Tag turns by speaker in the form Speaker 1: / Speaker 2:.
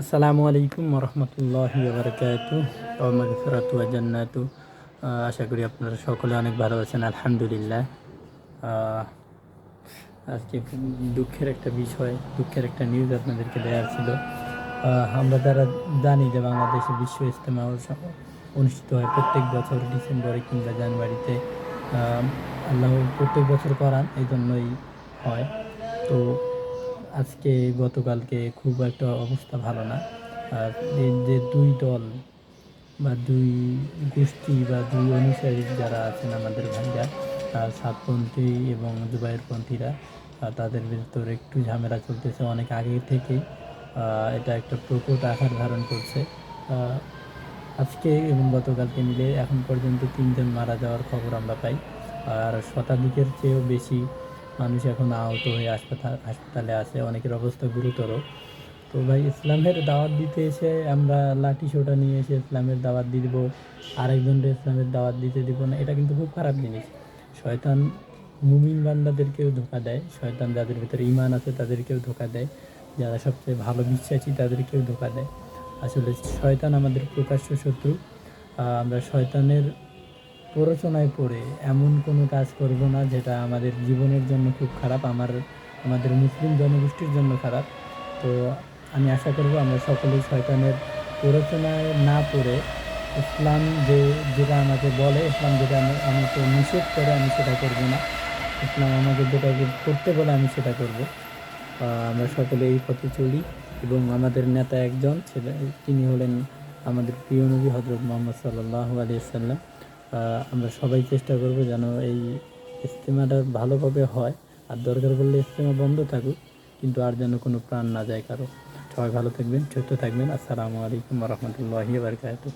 Speaker 1: আসসালামু আলাইকুম রহমতুল্লাহি বারকাতু ওয়া মাগফিরাতু ওয়া জান্নাতু। আশা করি আপনারা সকলে অনেক ভালো আছেন, আলহামদুলিল্লাহ। আহ, আজকে খুব দুঃখের একটা বিষয়, দুঃখের একটা নিউজ আপনাদেরকে দেওয়ার ছিল। আমরা যারা জানি যে বাংলাদেশে বিশ্ব ইজতেমা অনুষ্ঠিত হয় প্রত্যেক বছর ডিসেম্বরে কিংবা জানুয়ারিতে। আল্লাহ প্রত্যেক বছর করান, এই জন্যই হয়। তো আজকে গতকালকে খুব একটা অবস্থা ভালো না। আর এই যে দুই দল বা দুই গোষ্ঠী বা দুই অনুসারী যারা আছেন আমাদের ভাইরা, সাতপন্থী এবং জুবাইরপন্থীরা, তাদের ভিতর একটু ঝামেলা চলতেছে অনেক আগে থেকেই। এটা একটা প্রকট আকার ধারণ করছে। আহ, আজকে এবং গতকালকে মিলে এখন পর্যন্ত 3 জন মারা যাওয়ার খবর আমরা পাই। আর শতাধিকের চেয়েও বেশি মানুষ এখন আহত হয়ে হাসপাতালে আছে, অনেকের অবস্থা গুরুতর। তো ভাই, ইসলামের দাওয়াত দিতে এসে আমরা লাঠি সোটা নিয়ে এসে ইসলামের দাওয়াত দিয়ে দিব, আরেকজনকে ইসলামের দাওয়াত দিতে দিব না, এটা কিন্তু খুব খারাপ জিনিস। শয়তান মুমিন বান্দাদেরকেও ধোঁকা দেয়, শয়তান যাদের ভিতরে ঈমান আছে তাদেরকেও ধোঁকা দেয়, যারা সবচেয়ে ভালো বিশ্বাসী তাদেরকেও ধোঁকা দেয়। আসলে শয়তান আমাদের প্রকাশ্য শত্রু। আমরা শয়তানের প্ররোচনায় পড়ে এমন কোনো কাজ করব না যেটা আমাদের জীবনের জন্য খুব খারাপ, আমাদের মুসলিম জনগোষ্ঠীর জন্য খারাপ। তো আমি আশা করব আমরা সকলেই শয়তানের প্ররোচনায় না পড়ে ইসলাম যেটা আমাকে বলে, ইসলাম যেটা আমাকে নিষেধ করে আমি সেটা করব না, ইসলাম আমাকে যেটা করতে বলে আমি সেটা করব। আমরা সকলে এই পথে চলি। এবং আমাদের নেতা একজন ছিলেন, তিনি হলেন আমাদের প্রিয় নবী হজরত মোহাম্মদ সাল্লাল্লাহু আলাইহি সাল্লাম। আমরা সবাই চেষ্টা করব যেন এই ইজতেমাটা ভালোভাবে হয়। আর দরকার পড়লে ইজতেমা বন্ধ থাকুক, কিন্তু আর যেন কোনো প্রাণ না যায় কারো। সবাই ভালো থাকবেন, সুস্থ থাকবেন। আসসালামু আলাইকুম রহমতুল্লাহি বারকাতুহু।